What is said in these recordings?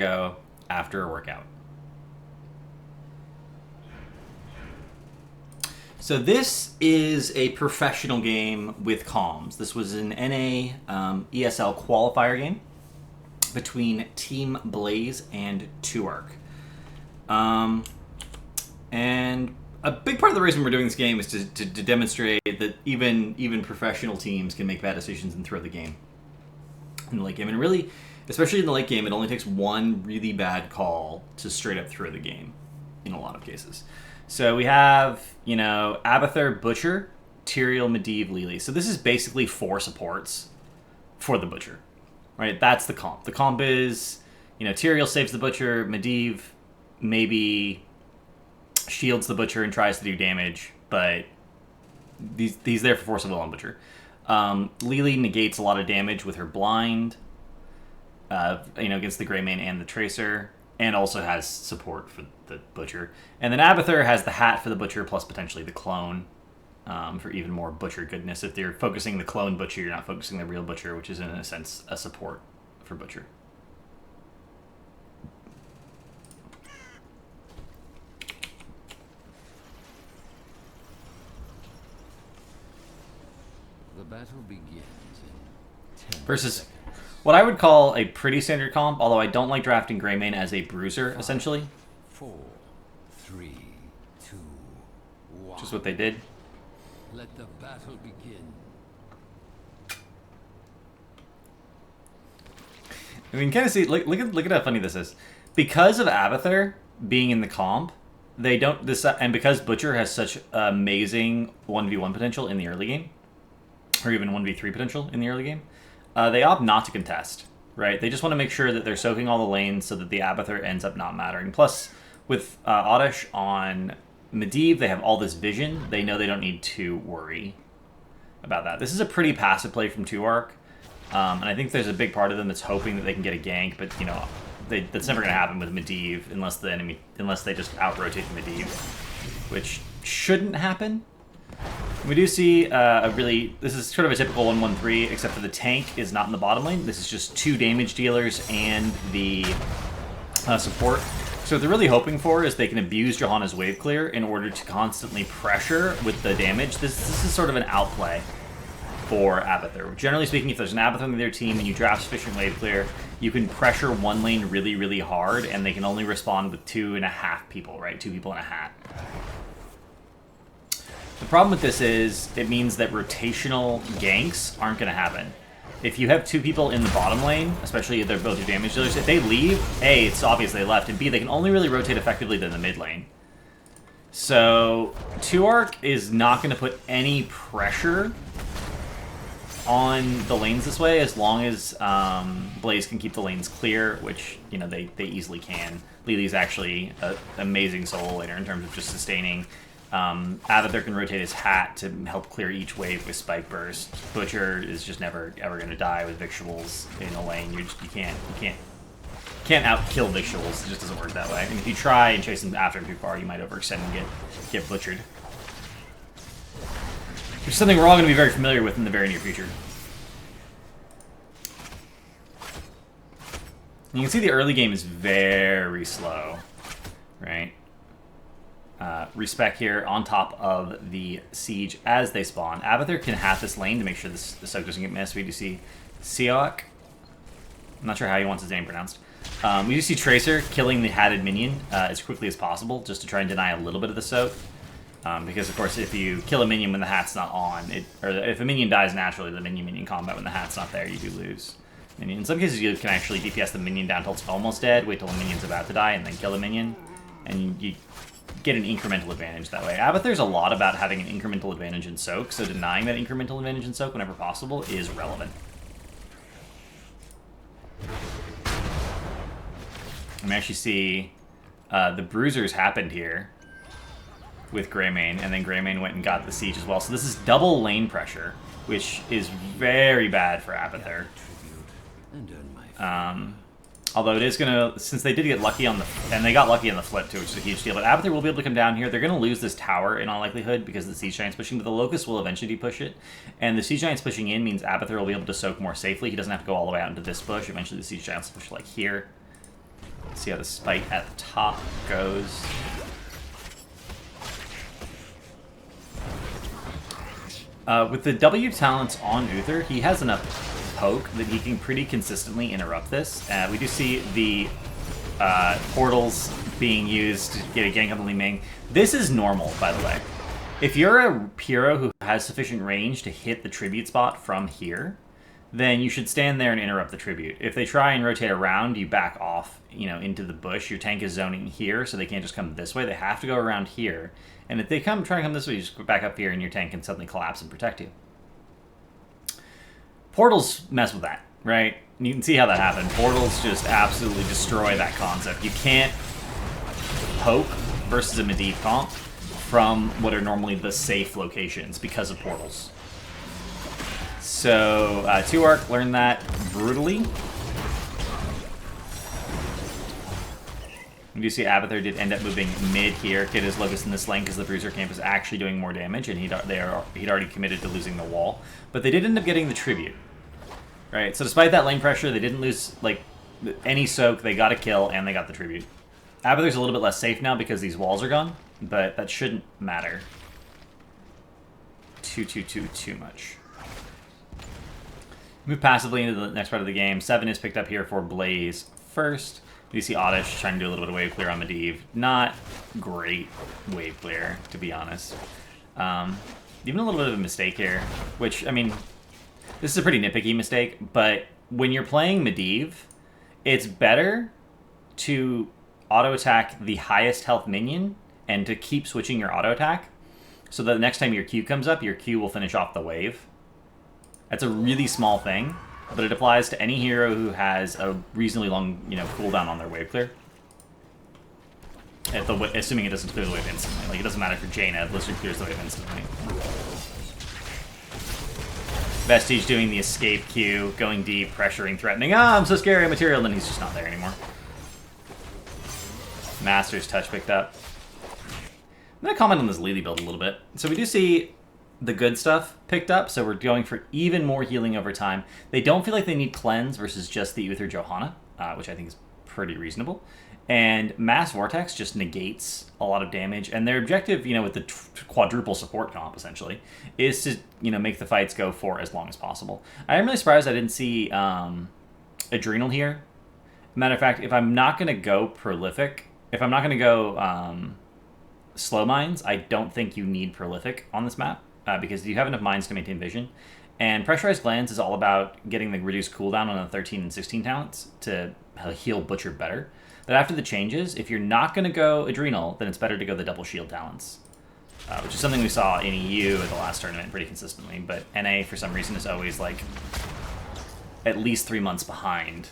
go after a workout. So this is a professional game with comms. This was an NA ESL qualifier game between Team Blaze and 2Arc. And a big part of the reason we're doing this game is to demonstrate that even professional teams can make bad decisions and throw the game in the late game. And really, especially in the late game, it only takes one really bad call to straight up throw the game in a lot of cases. So we have, Abathur, Butcher, Tyrael, Medivh, Lili. So this is basically 4 supports for the Butcher, right? That's the comp. The comp is, Tyrael saves the Butcher, Medivh maybe shields the Butcher and tries to do damage, but he's there for Force of Will on Butcher. Lili negates a lot of damage with her blind, against the Greymane and the Tracer, and also has support for the Butcher. And then Abathur has the hat for the Butcher, plus potentially the clone, for even more Butcher goodness. If you're focusing the clone Butcher, you're not focusing the real Butcher, which is in a sense a support for Butcher. The battle begins in 10 Versus seconds. what I would call a pretty standard comp, although I don't like drafting Greymane as a bruiser, essentially. 4, 3, 2, 1. Which is what they did. Let the battle begin. I mean, kind of see, look at how funny this is. Because of Abathur being in the comp, they don't decide, and because Butcher has such amazing 1v1 potential in the early game, or even 1v3 potential in the early game, they opt not to contest, right? They just want to make sure that they're soaking all the lanes so that the Abathur ends up not mattering. Plus, with Oddish on Medivh, they have all this vision. They know they don't need to worry about that. This is a pretty passive play from 2Arc, and I think there's a big part of them that's hoping that they can get a gank, but that's never going to happen with Medivh unless they just out-rotate Medivh, which shouldn't happen. We do see this is sort of a typical 1-1-3, except for the tank is not in the bottom lane. This is just 2 damage dealers and the support. So what they're really hoping for is they can abuse Johanna's wave clear in order to constantly pressure with the damage. This is sort of an outplay for Abathur. Generally speaking, if there's an Abathur on their team and you draft sufficient wave clear, you can pressure one lane really, really hard, and they can only respond with 2.5 people, right? 2 people in a hat. The problem with this is it means that rotational ganks aren't going to happen. If you have 2 people in the bottom lane, especially if they're both your damage dealers, if they leave, A, it's obvious they left, and B, they can only really rotate effectively to the mid lane. So 2Arc is not going to put any pressure on the lanes this way as long as Blaze can keep the lanes clear, which, they easily can. Lili's actually an amazing solo laner in terms of just sustaining. Abathur can rotate his hat to help clear each wave with Spike Burst. Butcher is just never ever going to die with Victuals in a lane. You can't out-kill Victuals. It just doesn't work that way. And if you try and chase him after him too far, you might overextend and get butchered. Which is something we're all going to be very familiar with in the very near future. You can see the early game is very slow, right? Respec here on top of the siege as they spawn. Abathur can half this lane to make sure the soak doesn't get missed. We do see Siok. I'm not sure how he wants his name pronounced. We do see Tracer killing the hatted minion as quickly as possible, just to try and deny a little bit of the soak. Because, of course, if you kill a minion when the hat's not on, or if a minion dies naturally, the minion-minion combat, when the hat's not there, you do lose. And in some cases, you can actually DPS the minion down until it's almost dead, wait till the minion's about to die, and then kill the minion. And you get an incremental advantage that way. Abathur's a lot about having an incremental advantage in soak, so denying that incremental advantage in soak whenever possible is relevant. And we actually see the bruisers happened here with Greymane, and then Greymane went and got the siege as well. So this is double lane pressure, which is very bad for Abathur. Although it is going to, since they did get lucky on the, and they got lucky on the flip too, which is a huge deal, but Abathur will be able to come down here. They're going to lose this tower in all likelihood because the Siege Giant's pushing, but the Locust will eventually push it. And the Siege Giant's pushing in means Abathur will be able to soak more safely. He doesn't have to go all the way out into this bush. Eventually the Siege Giant's will push like here. See how the spike at the top goes. With the W talents on Uther, he has enough poke that he can pretty consistently interrupt this. We do see the portals being used to get a gank on the li-ming. This is normal, by the way. If you're a hero who has sufficient range to hit the tribute spot from here, then you should stand there and interrupt the tribute. If they try and rotate around, you back off, into the bush. Your tank is zoning here, so they can't just come this way. They have to go around here. And if they try and come this way, you just go back up here, and your tank can suddenly collapse and protect you. Portals mess with that, right? And you can see how that happened. Portals just absolutely destroy that concept. You can't poke versus a Medivh comp from what are normally the safe locations because of portals. So, 2-Arc learned that brutally. You do see Abathur did end up moving mid here, get his Locust in this lane because the Bruiser camp is actually doing more damage, and he'd already committed to losing the wall. But they did end up getting the tribute, right? So despite that lane pressure, they didn't lose any soak. They got a kill, and they got the tribute. Abathur's a little bit less safe now because these walls are gone, but that shouldn't matter too much. Move passively into the next part of the game. 7 is picked up here for Blaze first. You see Oddish trying to do a little bit of wave clear on Medivh. Not great wave clear, to be honest. Even a little bit of a mistake here, which, I mean, this is a pretty nitpicky mistake, but when you're playing Medivh, it's better to auto-attack the highest health minion and to keep switching your auto-attack so that the next time your Q comes up, your Q will finish off the wave. That's a really small thing, but it applies to any hero who has a reasonably long, cooldown on their wave clear. Assuming it doesn't clear the wave instantly. Like, it doesn't matter for Jaina, Blizzard clears the wave instantly. Vestige doing the escape Q, going deep, pressuring, threatening. Ah, I'm so scary, I'm material, and then he's just not there anymore. Master's touch picked up. I'm going to comment on this Lily build a little bit. So we do see the good stuff picked up, so we're going for even more healing over time. They don't feel like they need cleanse versus just the Uther Johanna, which I think is pretty reasonable. And Mass Vortex just negates a lot of damage, and their objective, with the quadruple support comp, essentially, is to, make the fights go for as long as possible. I am really surprised I didn't see Adrenal here. Matter of fact, if I'm not going to go Prolific, if I'm not going to go Slow Mines, I don't think you need Prolific on this map. Because you have enough mines to maintain vision. And Pressurized Glands is all about getting the reduced cooldown on the 13 and 16 talents to heal Butcher better. But after the changes, if you're not going to go Adrenal, then it's better to go the double shield talents. Which is something we saw in EU at the last tournament pretty consistently. But NA, for some reason, is always at least 3 months behind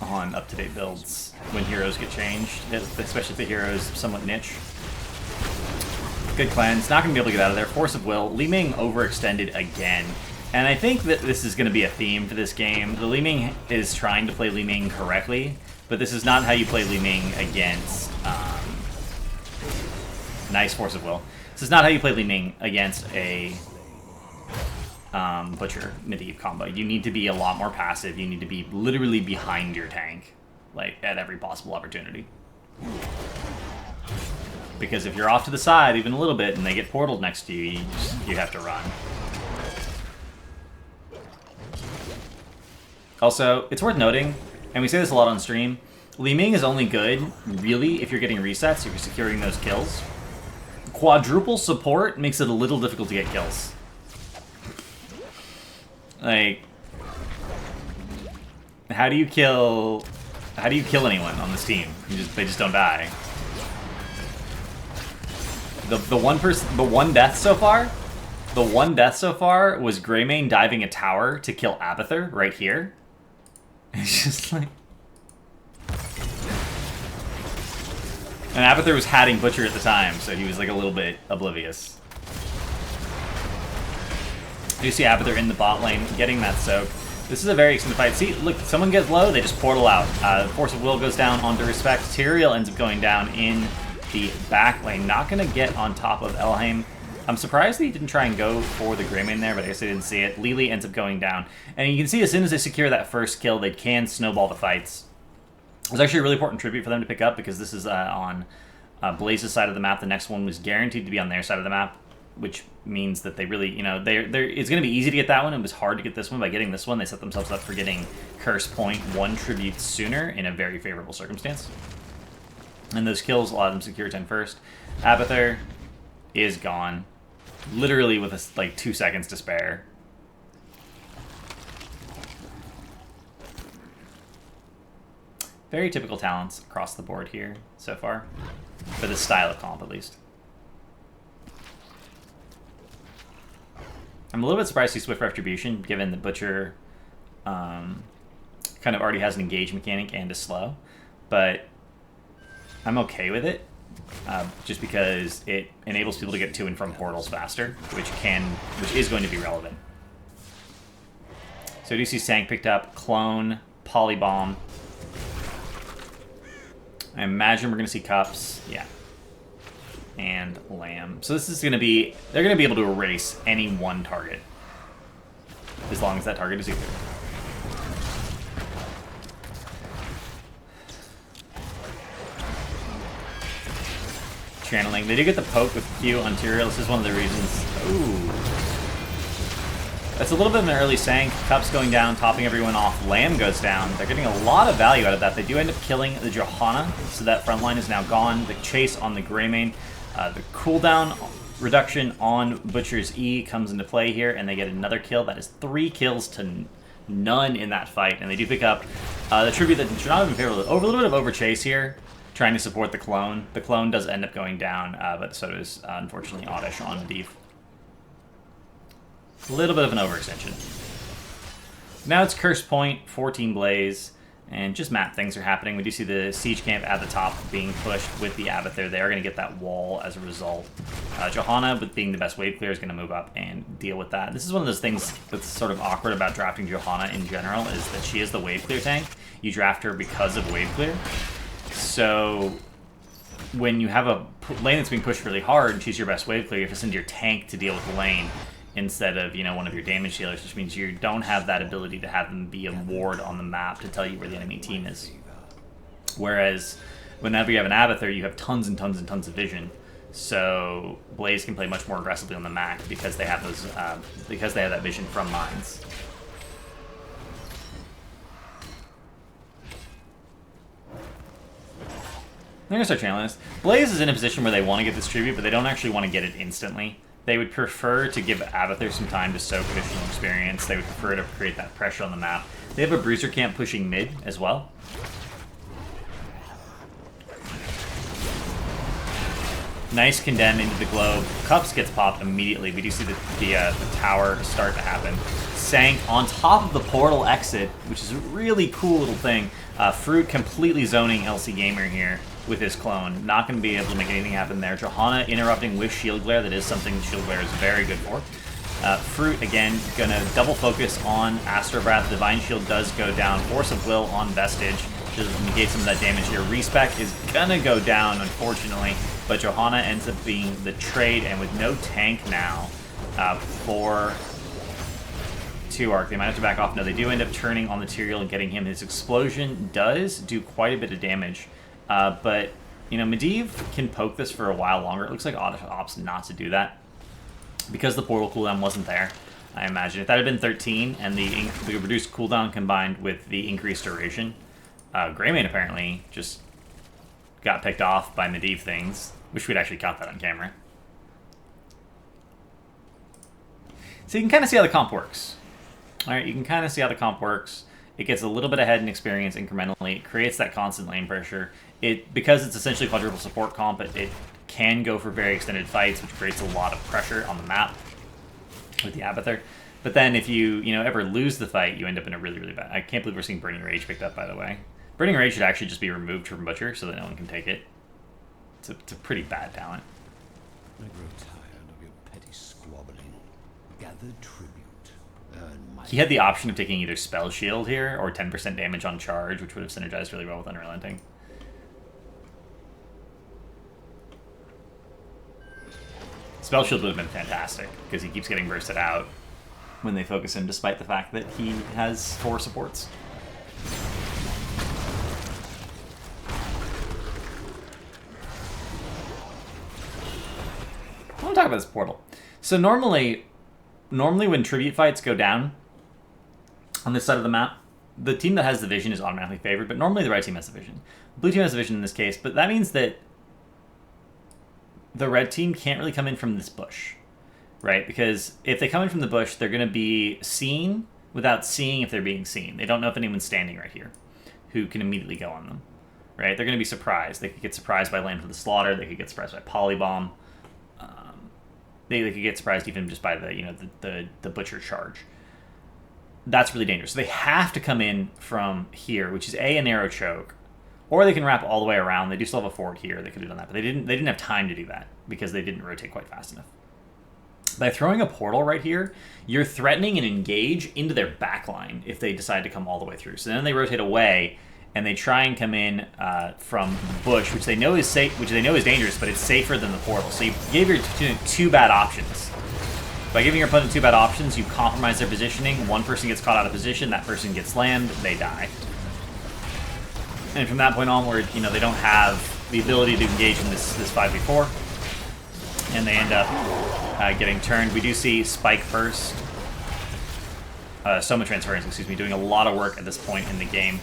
on up-to-date builds when heroes get changed, especially if the hero is somewhat niche. Good cleanse, not going to be able to get out of there. Force of Will. li-ming overextended again. And I think that this is going to be a theme for this game. The li-ming is trying to play li-ming correctly, but this is not how you play li-ming against... nice Force of Will. This is not how you play li-ming against a Butcher Medivh combo. You need to be a lot more passive. You need to be literally behind your tank, at every possible opportunity. Because if you're off to the side even a little bit and they get portaled next to you, you have to run. Also, it's worth noting, and we say this a lot on stream, li-ming is only good, really, if you're getting resets, if you're securing those kills. Quadruple support makes it a little difficult to get kills. How do you kill anyone on this team? They just don't die. The one death so far was Greymane diving a tower to kill Abathur right here. It's just And Abathur was hatting Butcher at the time, so he was a little bit oblivious. You see Abathur in the bot lane, getting that soak. This is a very extended fight. See, look, someone gets low, they just portal out. Force of Will goes down onto Respect. Tyrael ends up going down in the back lane. Not going to get on top of Elheim. I'm surprised that he didn't try and go for the Greymane there, but I guess I didn't see it. Lili ends up going down. And you can see as soon as they secure that first kill, they can snowball the fights. It's actually a really important tribute for them to pick up because this is on Blaze's side of the map. The next one was guaranteed to be on their side of the map, which means that they really, it's going to be easy to get that one. It was hard to get this one. By getting this one, they set themselves up for getting Curse Point 1 tribute sooner in a very favorable circumstance. And those kills allow them to secure 10 first. Abathur is gone, literally with like 2 seconds to spare. Very typical talents across the board here so far, for this style of comp at least. I'm a little bit surprised to see Swift Retribution, given that Butcher kind of already has an engage mechanic and is slow, but I'm okay with it, just because it enables people to get to and from portals faster, which is going to be relevant. So I do see Sank picked up, Clone, Polybomb. I imagine we're going to see Cups, yeah, and Lamb. So this is going to be, they're going to be able to erase any one target, as long as that target is either. Channeling. They do get the poke with Q on Tyrael. This is one of the reasons. Ooh. That's a little bit of an early Sank. Cups going down, topping everyone off. Lamb goes down. They're getting a lot of value out of that. They do end up killing the Johanna, so that front line is now gone. The chase on the Greymane. The cooldown reduction on Butcher's E comes into play here, and they get another kill. That is 3 kills to none in that fight. And they do pick up the tribute that should not have been favorable. A little bit of overchase here, trying to support the clone. The clone does end up going down, but so does, unfortunately, Oddish on Medivh. A little bit of an overextension. Now it's Curse Point, 14 Blaze, and just map things are happening. We do see the Siege Camp at the top being pushed with the Abathur. They are going to get that wall as a result. Johanna, with being the best wave clear, is going to move up and deal with that. This is one of those things that's sort of awkward about drafting Johanna in general, is that she is the wave clear tank. You draft her because of wave clear. So when you have a lane that's being pushed really hard and she's your best wave clear, you have to send your tank to deal with the lane instead of, one of your damage dealers, which means you don't have that ability to have them be a ward on the map to tell you where the enemy team is. Whereas whenever you have an Abathur, you have tons and tons and tons of vision. So Blaze can play much more aggressively on the map because they have those because they have that vision from mines. They're going to start channeling this. Blaze is in a position where they want to get this tribute, but they don't actually want to get it instantly. They would prefer to give Abathur some time to soak additional experience. They would prefer to create that pressure on the map. They have a Bruiser camp pushing mid as well. Nice condemn into the globe. Cups gets popped immediately. We do see the tower start to happen. Sank on top of the portal exit, which is a really cool little thing. Fruit completely zoning LC Gamer here with his clone. Not going to be able to make anything happen there. Johanna interrupting with Shield Glare. That is something Shield Glare is very good for. Fruit, again, going to double focus on Astrovrath. Divine Shield does go down. Force of Will on Vestige. Just negate some of that damage here. Respec is going to go down, unfortunately. But Johanna ends up being the trade, and with no tank now for 2 Arc, they might have to back off. No, they do end up turning on the Tyrael and getting him. His explosion does do quite a bit of damage. But, Medivh can poke this for a while longer. It looks like Oddish opts not to do that because the portal cooldown wasn't there, I imagine. If that had been 13 and the reduced cooldown combined with the increased duration, Greymane apparently just got picked off by Medivh things. Wish we'd actually caught that on camera. So you can kind of see how the comp works. Alright, you can kind of see how the comp works. It gets a little bit ahead in experience incrementally. It creates that constant lane pressure. Because it's essentially quadruple support comp, it can go for very extended fights, which creates a lot of pressure on the map with the Abathur. But then if you ever lose the fight, you end up in a really, really bad... I can't believe we're seeing Burning Rage picked up, by the way. Burning Rage should actually just be removed from Butcher so that no one can take it. It's a pretty bad talent. I grow tired of your petty squabbling. Gather tribute. He had the option of taking either Spell Shield here or 10% damage on charge, which would have synergized really well with Unrelenting. Spell Shield would have been fantastic because he keeps getting bursted out when they focus him, despite the fact that he has 4 supports. want to talk about this portal. So normally when tribute fights go down on this side of the map, the team that has the vision is automatically favored, but normally the red team has the vision. Blue team has the vision in this case, but that means that the red team can't really come in from this bush, right? Because if they come in from the bush, they're going to be seen without seeing if they're being seen. They don't know if anyone's standing right here who can immediately go on them, right? They're going to be surprised. They could get surprised by Land for the Slaughter. They could get surprised by Polybomb. They could get surprised even just by the Butcher charge. That's really dangerous. So they have to come in from here, which is a narrow choke, or they can wrap all the way around. They do still have a forward here. They could have done that, but they didn't have time to do that because they didn't rotate quite fast enough. By throwing a portal right here, you're threatening an engage into their backline if they decide to come all the way through. So then they rotate away and they try and come in from the bush, which they know is safe, which they know is dangerous, but it's safer than the portal. So you gave your opponent two bad options. By giving your opponent two bad options, you compromise their positioning. One person gets caught out of position, that person gets slammed, they die. And from that point onward, they don't have the ability to engage in this 5v4, and they end up getting turned. We do see Spike first, Soma Transference, excuse me, doing a lot of work at this point in the game.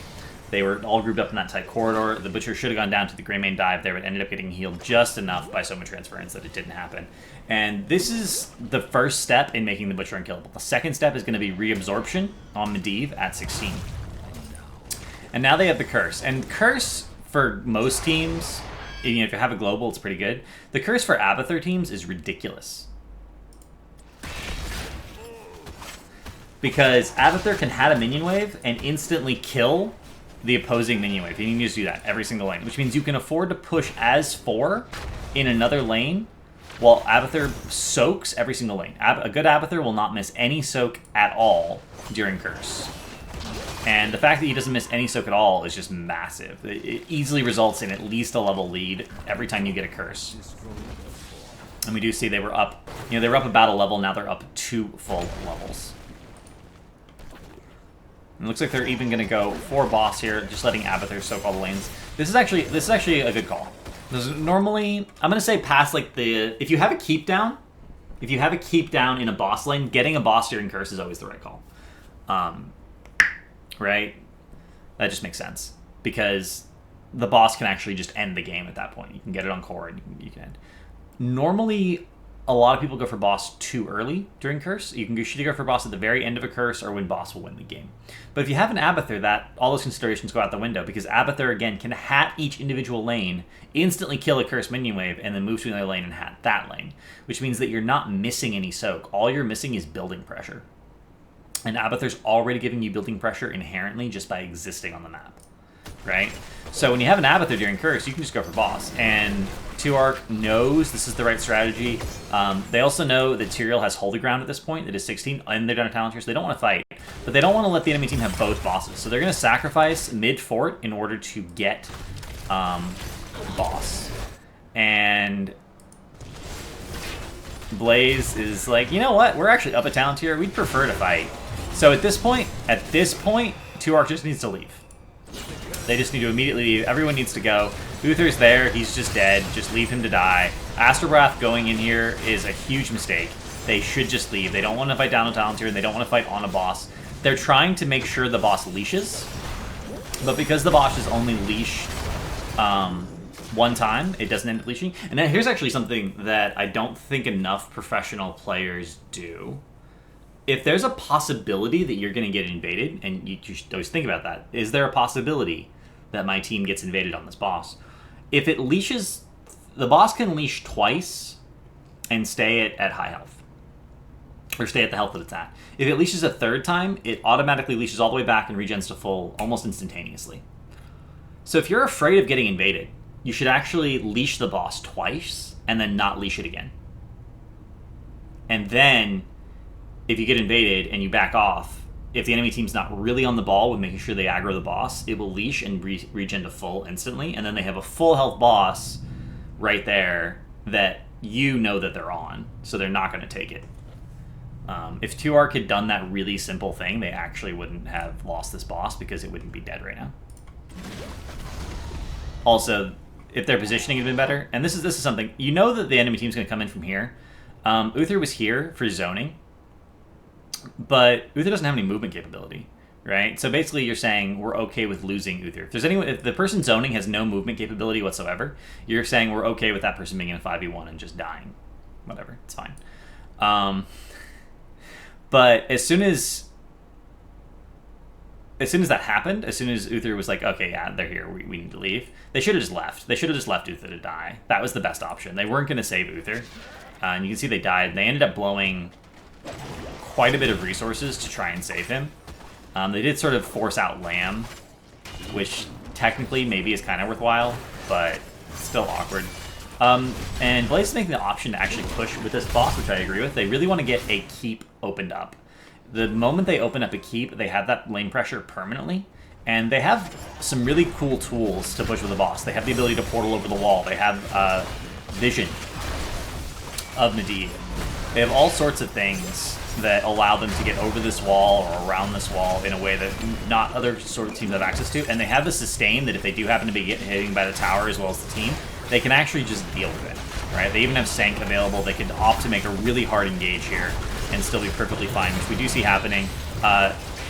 They were all grouped up in that tight corridor. The Butcher should have gone down to the Grey Mane dive there, but ended up getting healed just enough by Soma Transference that it didn't happen. And this is the first step in making the Butcher unkillable. The second step is going to be reabsorption on Medivh at 16. And now they have the Curse. And Curse, for most teams, if you have a global, it's pretty good. The Curse for Abathur teams is ridiculous. Because Abathur can hat a minion wave and instantly kill the opposing minion wave. You need to do that every single lane, which means you can afford to push as 4 in another lane while Abathur soaks every single lane. A good Abathur will not miss any soak at all during Curse. And the fact that he doesn't miss any soak at all is just massive. It easily results in at least a level lead every time you get a Curse. And we do see they were up, they were up a battle level, now they're up 2 full levels. It looks like they're even going to go for boss here, just letting Abathur soak all the lanes. This is actually a good call. Normally, I'm going to say past if you have a keep down in a boss lane, getting a boss during Curse is always the right call. Right? That just makes sense because the boss can actually just end the game at that point. You can get it on core and you can end. Normally, a lot of people go for boss too early during Curse. You should go for boss at the very end of a Curse or when boss will win the game. But if you have an Abathur, all those considerations go out the window because Abathur, again, can hat each individual lane, instantly kill a Curse minion wave, and then move to another lane and hat that lane, which means that you're not missing any soak. All you're missing is building pressure. And Abathur's already giving you building pressure inherently just by existing on the map, right? So when you have an Abathur during Curse, you can just go for boss. And 2Arc knows this is the right strategy. They also know that Tyrael has Holy Ground at this point. It is 16, and they're down a talent here, so they don't want to fight. But they don't want to let the enemy team have both bosses. So they're going to sacrifice mid-fort in order to get boss. And Blaze is like, you know what? We're actually up a talent here. We'd prefer to fight. So at this point, 2Arc just needs to leave. They just need to immediately leave. Everyone needs to go. Uther's there. He's just dead. Just leave him to die. Astrobrath going in here is a huge mistake. They should just leave. They don't want to fight down a Talontier, and they don't want to fight on a boss. They're trying to make sure the boss leashes, but because the boss is only leashed one time, it doesn't end up leashing. And then here's actually something that I don't think enough professional players do. If there's a possibility that you're going to get invaded, and you should always think about that, is there a possibility that my team gets invaded on this boss? If it leashes, the boss can leash twice and stay at high health, or stay at the health that it's at. If it leashes a third time, it automatically leashes all the way back and regens to full almost instantaneously. So if you're afraid of getting invaded, you should actually leash the boss twice and then not leash it again. And then if you get invaded and you back off, if the enemy team's not really on the ball with making sure they aggro the boss, it will leash and regen to full instantly, and then they have a full health boss right there that you know that they're on, so they're not going to take it. If 2Arc had done that really simple thing, they actually wouldn't have lost this boss because it wouldn't be dead right now. Also, if their positioning had been better, and this is something, you know that the enemy team's going to come in from here, Uther was here for zoning, but Uther doesn't have any movement capability, right? So basically, you're saying we're okay with losing Uther. If the person zoning has no movement capability whatsoever, you're saying we're okay with that person being in a 5v1 and just dying. Whatever, it's fine. But as soon as that happened, as soon as Uther was like, okay, yeah, they're here, we need to leave, they should have just left. They should have just left Uther to die. That was the best option. They weren't going to save Uther. And you can see they died. They ended up blowing quite a bit of resources to try and save him. They did sort of force out Lamb, which technically maybe is kind of worthwhile, but still awkward. And Blaze is making the option to actually push with this boss, which I agree with. They really want to get a keep opened up. The moment they open up a keep, they have that lane pressure permanently, and they have some really cool tools to push with the boss. They have the ability to portal over the wall. They have vision of Medivh. They have all sorts of things that allow them to get over this wall or around this wall in a way that not other sort of teams have access to. And they have the sustain that if they do happen to be hitting by the tower as well as the team, they can actually just deal with it, right? They even have Sank available. They could opt to make a really hard engage here and still be perfectly fine, which we do see happening.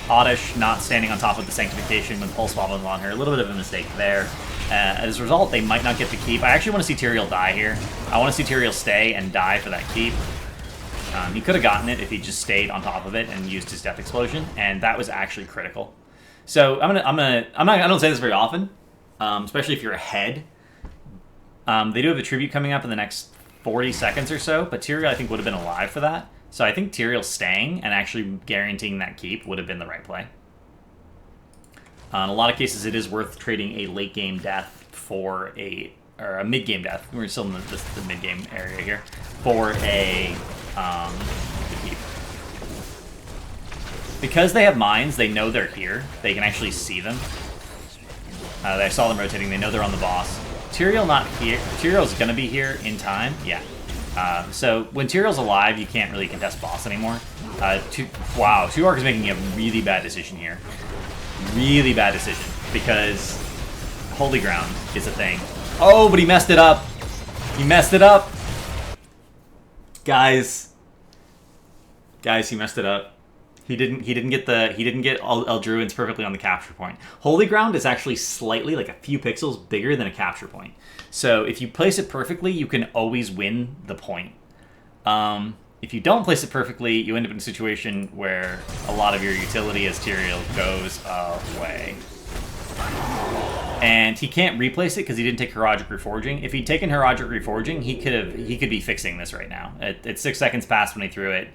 Oddish not standing on top of the Sanctification when Pulse Bomb was on her. A little bit of a mistake there. As a result, they might not get the keep. I actually want to see Tyrael die here. I want to see Tyrael stay and die for that keep. He could have gotten it if he just stayed on top of it and used his Death Explosion, and that was actually critical. So I don't say this very often, especially if you're ahead. They do have a tribute coming up in the next 40 seconds or so, but Tyrael I think would have been alive for that. So I think Tyrael staying and actually guaranteeing that keep would have been the right play. In a lot of cases, it is worth trading a late game death for a mid game death. We're still in the mid game area here for a keep. Because they have mines, they know they're here. They can actually see them. I saw them rotating. They know they're on the boss. Tyrael not here. Tyrael's gonna be here in time. Yeah. So when Tyrael's alive, you can't really contest boss anymore. Wow, 2Ark is making a really bad decision here. Really bad decision, because Holy Ground is a thing. Oh, but he messed it up. He messed it up. Guys, he messed it up. He didn't get Eldruins perfectly on the capture point. Holy Ground is actually slightly, like a few pixels bigger than a capture point. So if you place it perfectly, you can always win the point. If you don't place it perfectly, you end up in a situation where a lot of your utility as Tyrael goes away. And he can't replace it because he didn't take Heroic Reforging. If he'd taken Heroic Reforging, he could be fixing this right now. It's 6 seconds past when he threw it.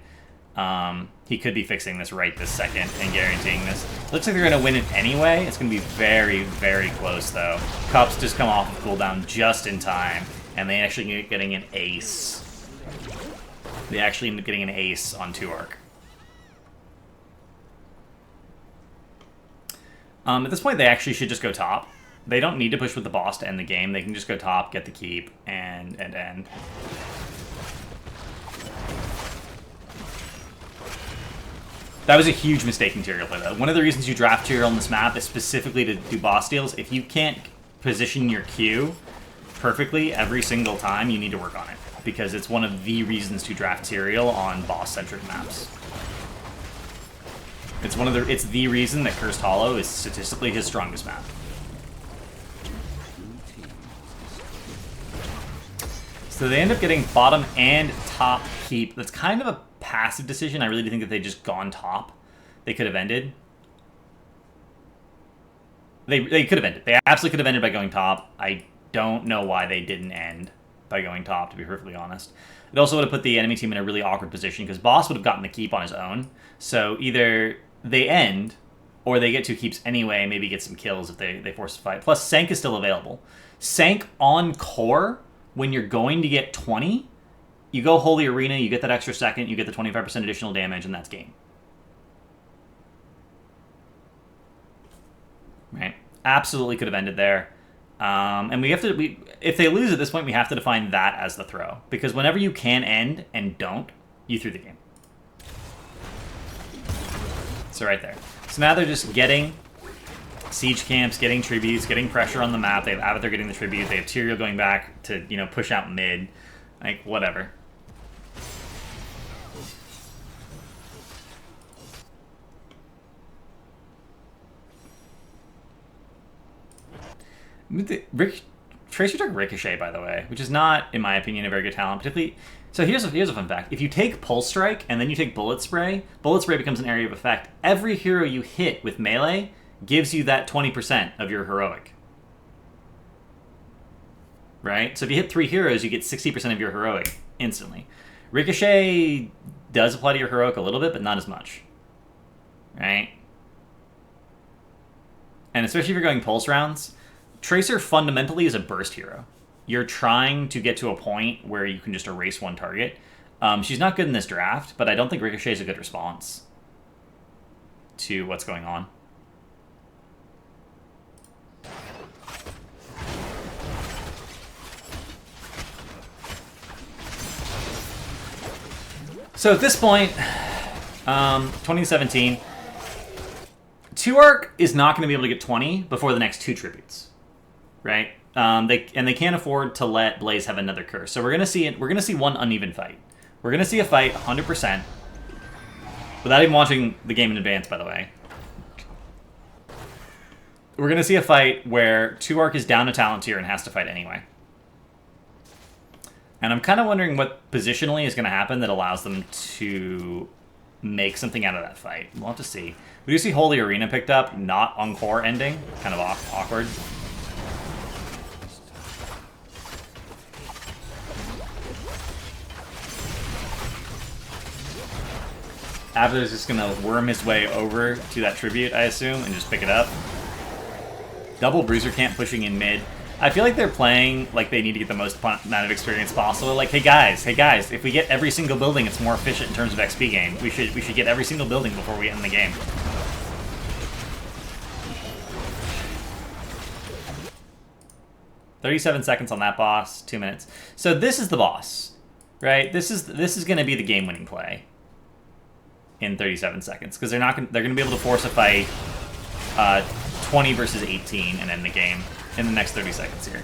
He could be fixing this right this second and guaranteeing this. Looks like they're going to win it anyway. It's going to be very, very close, though. Cups just come off of cooldown just in time, and they actually end up getting an ace. They actually end up getting an ace on 2Ark. At this point, they actually should just go top. They don't need to push with the boss to end the game. They can just go top, get the keep, and end. That was a huge mistake in Tyrael play, though. One of the reasons you draft Tyrael on this map is specifically to do boss deals. If you can't position your Q perfectly every single time, you need to work on it, because it's one of the reasons to draft Tyrael on boss-centric maps. It's the reason that Cursed Hollow is statistically his strongest map. So they end up getting bottom and top keep. That's kind of a passive decision. I really do think if they'd just gone top, they could have ended. They could have ended. They absolutely could have ended by going top. I don't know why they didn't end by going top, to be perfectly honest. It also would have put the enemy team in a really awkward position, because Boss would have gotten the keep on his own. So either they end, or they get 2 keeps anyway, maybe get some kills if they force a fight. Plus, Sank is still available. Sank on core, when you're going to get 20, you go Holy Arena, you get that extra second, you get the 25% additional damage, and that's game. Right? Absolutely could have ended there. And if they lose at this point, we have to define that as the throw. Because whenever you can end and don't, you threw the game. So right there. So now they're just getting siege camps, getting tributes, getting pressure on the map. They have Avatar getting the tribute. They have Tyrael going back to, push out mid. Like, whatever. Tracer took Ricochet, by the way, which is not, in my opinion, a very good talent. Particularly, so here's a fun fact: if you take Pulse Strike and then you take Bullet Spray becomes an area of effect. Every hero you hit with melee gives you that 20% of your heroic. Right? So if you hit 3 heroes, you get 60% of your heroic instantly. Ricochet does apply to your heroic a little bit, but not as much. Right? And especially if you're going pulse rounds, Tracer fundamentally is a burst hero. You're trying to get to a point where you can just erase one target. She's not good in this draft, but I don't think Ricochet is a good response to what's going on. So at this point, 2017, 2-Arc is not going to be able to get 20 before the next 2 tributes, right? They can't afford to let Blaze have another curse. So we're going to see it. We're going to see one uneven fight. We're going to see a fight 100% without even watching the game in advance, by the way. We're going to see a fight where 2-Arc is down a talent tier and has to fight anyway. And I'm kind of wondering what positionally is going to happen that allows them to make something out of that fight. We'll have to see. We do see Holy Arena picked up, not Encore ending. Kind of awkward. Avatar's just going to worm his way over to that tribute, I assume, and just pick it up. Double Bruiser Camp pushing in mid. I feel like they're playing like they need to get the most amount of experience possible. Like, hey guys, if we get every single building, it's more efficient in terms of XP gain. We should get every single building before we end the game. $37 seconds on that boss, 2 minutes. So this is the boss, right? This is going to be the game-winning play in 37 seconds because they're going to be able to force a fight 20 versus 18 and end the game in the next 30 seconds here.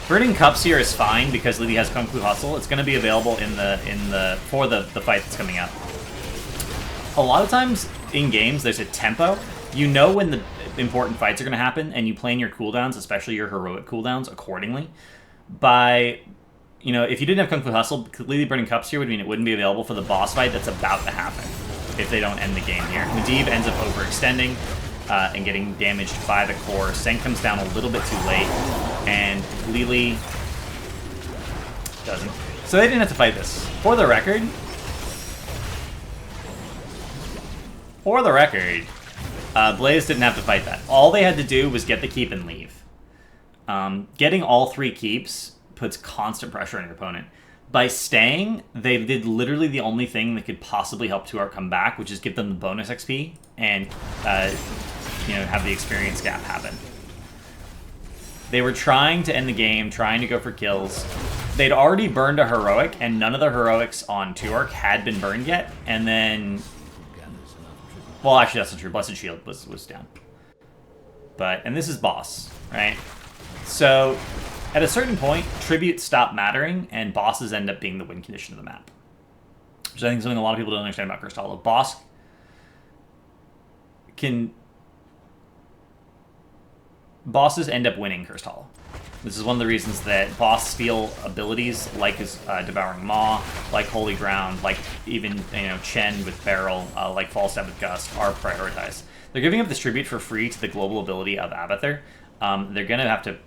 Burning Cups here is fine because Lily has Kung Fu Hustle. It's going to be available for the fight that's coming up. A lot of times in games, there's a tempo. You know when the important fights are going to happen, and you plan your cooldowns, especially your heroic cooldowns, accordingly. If you didn't have Kung Fu Hustle, completely Burning Cups here would mean it wouldn't be available for the boss fight that's about to happen if they don't end the game here. Medivh ends up overextending and getting damaged by the core. Seng comes down a little bit too late, and Lili doesn't. So they didn't have to fight this. For the record, Blaze didn't have to fight that. All they had to do was get the keep and leave. Getting all 3 keeps puts constant pressure on your opponent. By staying, they did literally the only thing that could possibly help 2-Arc come back, which is give them the bonus XP and have the experience gap happen. They were trying to end the game, trying to go for kills. They'd already burned a heroic, and none of the heroics on 2-Arc had been burned yet. And then, well, actually that's not true. Blessed Shield was down. And this is boss, right? So at a certain point, tributes stop mattering, and bosses end up being the win condition of the map. Which I think is something a lot of people don't understand about Cursed Hollow. Bosses end up winning Cursed Hollow. This is one of the reasons that boss steal abilities like his Devouring Maw, like Holy Ground, like even Chen with Barrel, like Fall Stab with Gust are prioritized. They're giving up this tribute for free to the global ability of Abathur. They're going to have to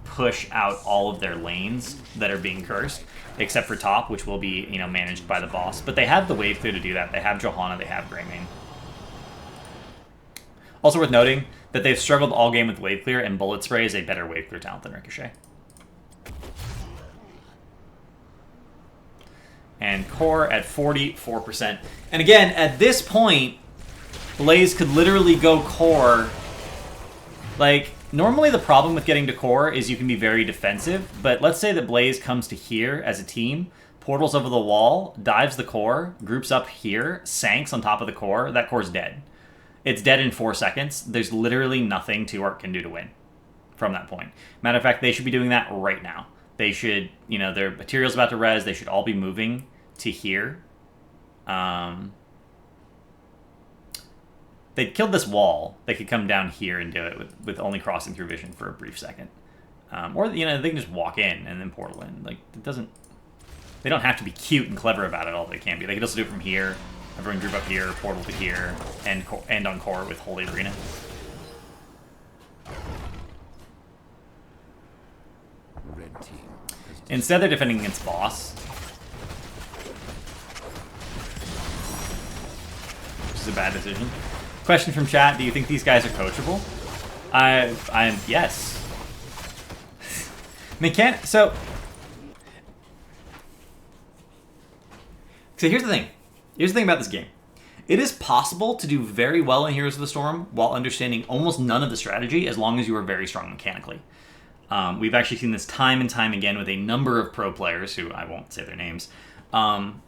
push out all of their lanes that are being cursed, except for top, which will be managed by the boss. But they have the wave clear to do that. They have Johanna, they have Greymane. Also worth noting that they've struggled all game with wave clear, and Bullet Spray is a better wave clear talent than Ricochet. And Core at 44%. And again, at this point, Blaze could literally go Core. Like, normally the problem with getting to Core is you can be very defensive, but let's say that Blaze comes to here as a team, portals over the wall, dives the core, groups up here, sanks on top of the core, that core's dead. It's dead in 4 seconds. There's literally nothing 2-Arc can do to win from that point. Matter of fact, they should be doing that right now. They should, their material's about to res, they should all be moving to here. they killed this wall, they could come down here and do it with only crossing through vision for a brief second. Or, you know, they can just walk in and then portal in. Like, it doesn't... They don't have to be cute and clever about it all they can be. They can also do it from here. Everyone group up here, portal to here, and end on core with Holy Arena. Red team. Instead, they're defending against boss. Which is a bad decision. Question from chat, do you think these guys are coachable? I'm yes. So here's the thing. Here's the thing about this game. It is possible to do very well in Heroes of the Storm while understanding almost none of the strategy as long as you are very strong mechanically. We've actually seen this time and time again with a number of pro players, who I won't say their names,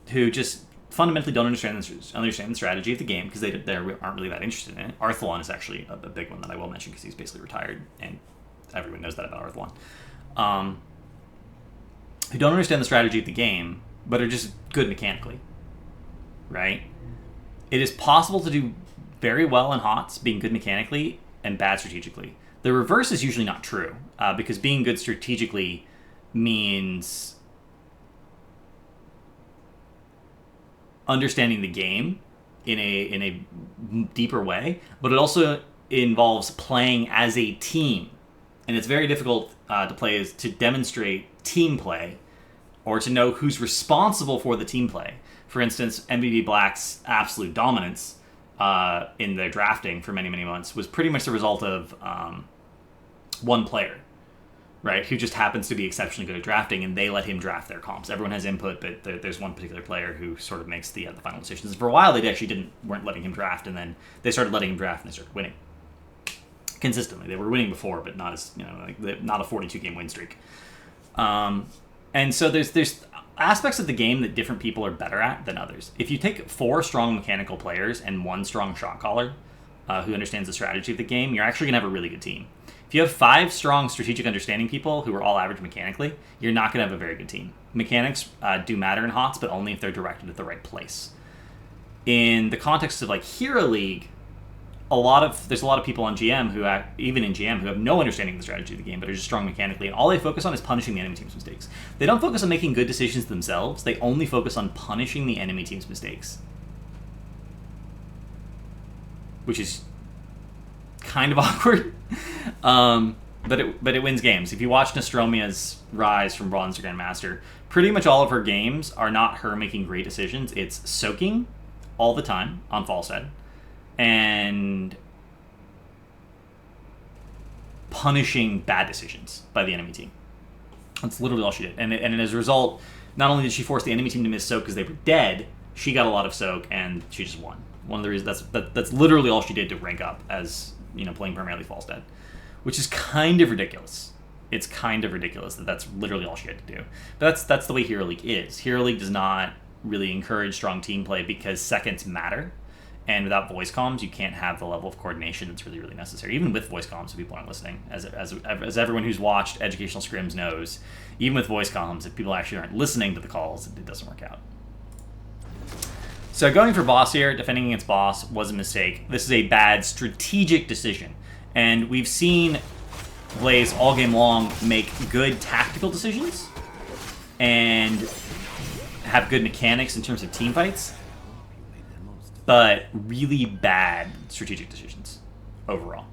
who just fundamentally don't understand the strategy of the game because they aren't really that interested in it. Arthalon is actually a big one that I will mention because he's basically retired, and everyone knows that about Arthalon. Who don't understand the strategy of the game, but are just good mechanically, right? It is possible to do very well in HOTS, being good mechanically, and bad strategically. The reverse is usually not true, because being good strategically means understanding the game in a deeper way, but it also involves playing as a team. And it's very difficult to demonstrate team play or to know who's responsible for the team play. For instance, MVB Black's absolute dominance in their drafting for many, many months was pretty much the result of one player, right, who just happens to be exceptionally good at drafting, and they let him draft their comps. Everyone has input, but there's one particular player who sort of makes the final decisions. For a while, they actually weren't letting him draft, and then they started letting him draft, and they started winning consistently. They were winning before, but not as not a 42-game win streak. And so there's aspects of the game that different people are better at than others. If you take 4 strong mechanical players and 1 strong shot caller who understands the strategy of the game, you're actually gonna have a really good team. If you have 5 strong strategic understanding people who are all average mechanically, you're not gonna have a very good team. Mechanics do matter in HOTS, but only if they're directed at the right place. In the context of like Hero League, there's a lot of people on GM who even in GM who have no understanding of the strategy of the game, but are just strong mechanically, and all they focus on is punishing the enemy team's mistakes. They don't focus on making good decisions themselves. They only focus on punishing the enemy team's mistakes, which is kind of awkward. But it wins games. If you watch Nostromia's rise from Bronze to Grandmaster, pretty much all of her games are not her making great decisions. It's soaking all the time on Falstead and punishing bad decisions by the enemy team. That's literally all she did. And as a result, not only did she force the enemy team to miss soak because they were dead, she got a lot of soak and she just won. One of the reasons that's literally all she did to rank up as, playing primarily Falstead, which is kind of ridiculous. It's kind of ridiculous that that's literally all she had to do. But that's the way Hero League is. Hero League does not really encourage strong team play because seconds matter. And without voice comms, you can't have the level of coordination that's really, really necessary. Even with voice comms, if people aren't listening, as everyone who's watched educational scrims knows, even with voice comms, if people actually aren't listening to the calls, it doesn't work out. So going for boss here, defending against boss, was a mistake. This is a bad strategic decision. And we've seen Blaze all game long make good tactical decisions and have good mechanics in terms of team fights, but really bad strategic decisions overall.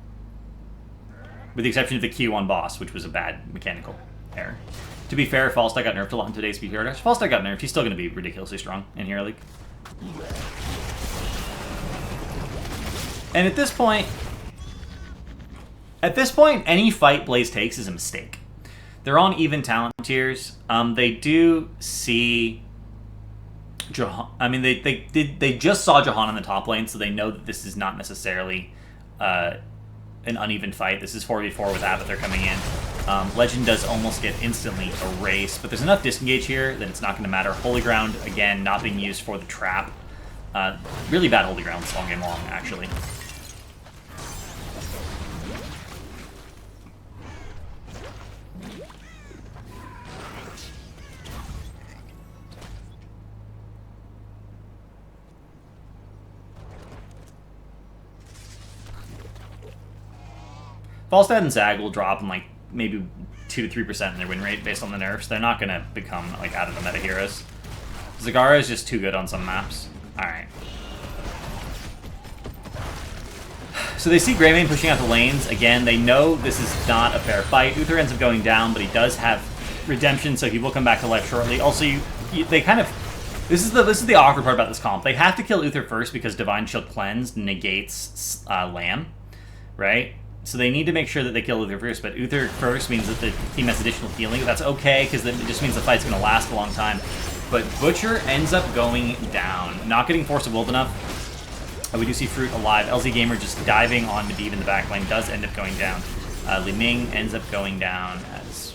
With the exception of the Q on boss, which was a bad mechanical error. To be fair, Falstad got nerfed a lot in today's Speed Hero Dash. Falstad got nerfed. He's still going to be ridiculously strong in Hero League. And at this point, any fight Blaze takes is a mistake. They're on even talent tiers. They do see they just saw Jahan in the top lane, so they know that this is not necessarily an uneven fight. This is 4v4 with Abathur coming in. Legend does almost get instantly erased, but there's enough disengage here that it's not going to matter. Holy Ground, again, not being used for the trap. Really bad Holy Ground all game long, actually. Falstad and Zag will drop in like maybe 2 to 3% in their win rate based on the nerfs. They're not gonna become like out of the meta heroes. Zagara is just too good on some maps. Alright. So they see Greymane pushing out the lanes. Again, they know this is not a fair fight. Uther ends up going down, but he does have redemption, so he will come back to life shortly. Also, they kind of... This is the awkward part about this comp. They have to kill Uther first because Divine Shield Cleanse negates Lamb, right? So they need to make sure that they kill Uther first, but Uther first means that the team has additional healing. That's okay, because it just means the fight's going to last a long time. But Butcher ends up going down. Not getting Force of Willed enough. We do see Fruit alive. LZ Gamer just diving on Medivh in the back lane does end up going down. li-ming ends up going down as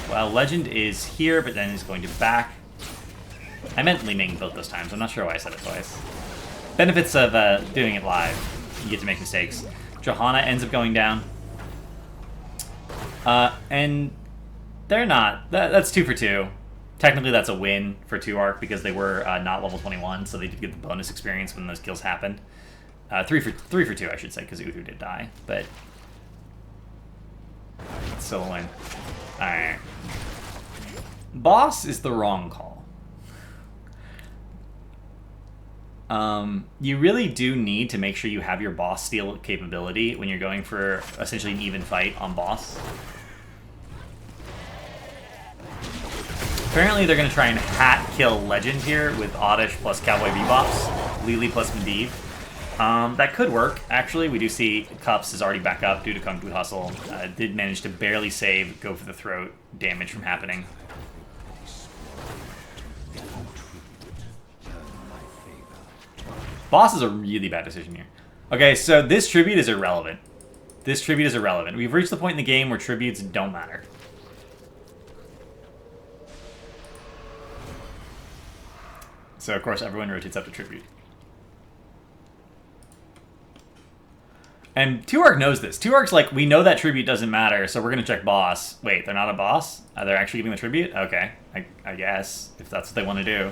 well. Legend is here, but then is going to back. I meant li-ming both those times. I'm not sure why I said it twice. Benefits of doing it live. You get to make mistakes. Johanna ends up going down. And they're not. That's 2 for 2. Technically, that's a win for 2-Arc because they were not level 21, so they did get the bonus experience when those kills happened. 3 for 2, I should say, because Uther did die, but it's still a win. Alright. Boss is the wrong call. You really do need to make sure you have your boss steal capability when you're going for essentially an even fight on boss. Apparently they're going to try and hat kill Legend here with Oddish plus Cowboy Bebops, Lily plus Medivh. That could work, actually. We do see Cups is already back up due to Kung Fu Hustle. Did manage to barely save Go for the Throat damage from happening. Boss is a really bad decision here. Okay, so this tribute is irrelevant. This tribute is irrelevant. We've reached the point in the game where tributes don't matter. So, of course, everyone rotates up to tribute. And 2-Arc knows this. 2-Arc's like, we know that tribute doesn't matter, so we're going to check boss. Wait, they're not a boss? They're actually giving the tribute? Okay, I guess, if that's what they want to do.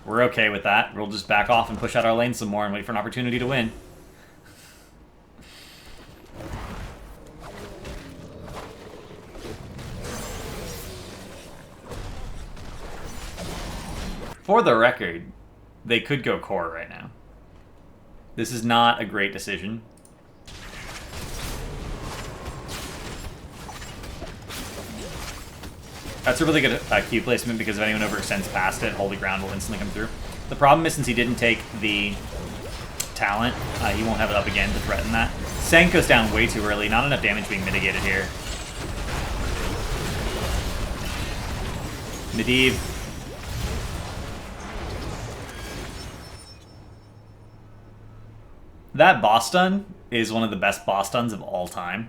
We're okay with that. We'll just back off and push out our lane some more and wait for an opportunity to win. For the record, they could go core right now. This is not a great decision. That's a really good Q placement because if anyone overextends past it, Holy Ground will instantly come through. The problem is since he didn't take the talent, he won't have it up again to threaten that. Senk goes down way too early. Not enough damage being mitigated here. Medivh. That boss stun is one of the best boss stuns of all time.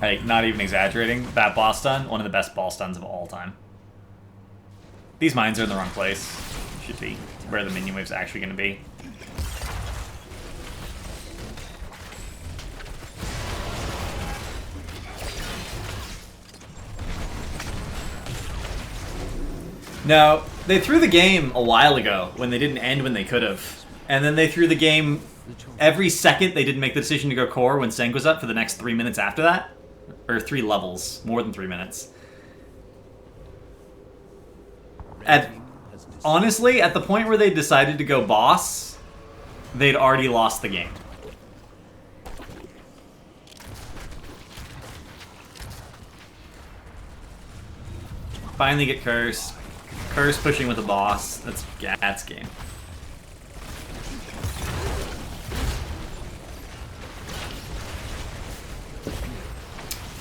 Like, not even exaggerating. That boss stun, one of the best boss stuns of all time. These mines are in the wrong place. Should be where the minion wave's actually going to be. No, they threw the game a while ago when they didn't end when they could have. And then they threw the game every second they didn't make the decision to go core when Senk was up for the next 3 minutes after that. Or 3 levels, more than 3 minutes. Honestly, at the point where they decided to go boss, they'd already lost the game. Finally get Curse. Curse pushing with a boss. That's game.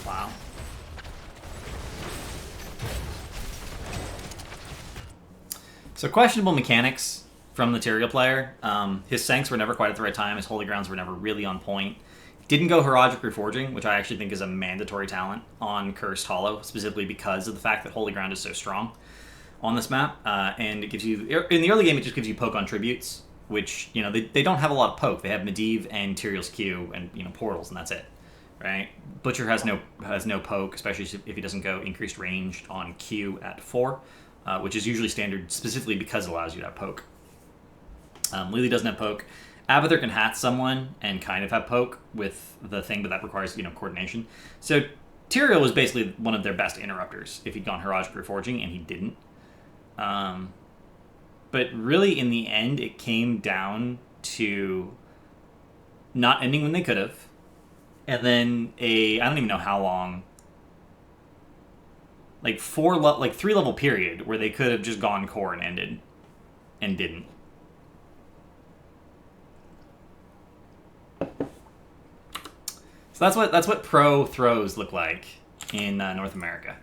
Wow. So questionable mechanics from the Tyrael player. His Sanks were never quite at the right time. His Holy Grounds were never really on point. Didn't go Heroic Reforging, which I actually think is a mandatory talent on Cursed Hollow, specifically because of the fact that Holy Ground is so strong on this map. And it gives you, in the early game, it just gives you poke on tributes, which, you know, they don't have a lot of poke. They have Medivh and Tyrael's Q and, you know, portals, and that's it, right? Butcher has no poke, especially if he doesn't go increased range on Q at 4, which is usually standard specifically because it allows you to have poke. Lily doesn't have poke. Abathur can hat someone and kind of have poke with the thing, but that requires, coordination. So Tyrael was basically one of their best interrupters if he'd gone Harajic Reforging, and he didn't. But really, in the end, it came down to not ending when they could have, and then I don't even know how long, like 3-level period where they could have just gone core and ended, and didn't. So that's what pro throws look like in North America.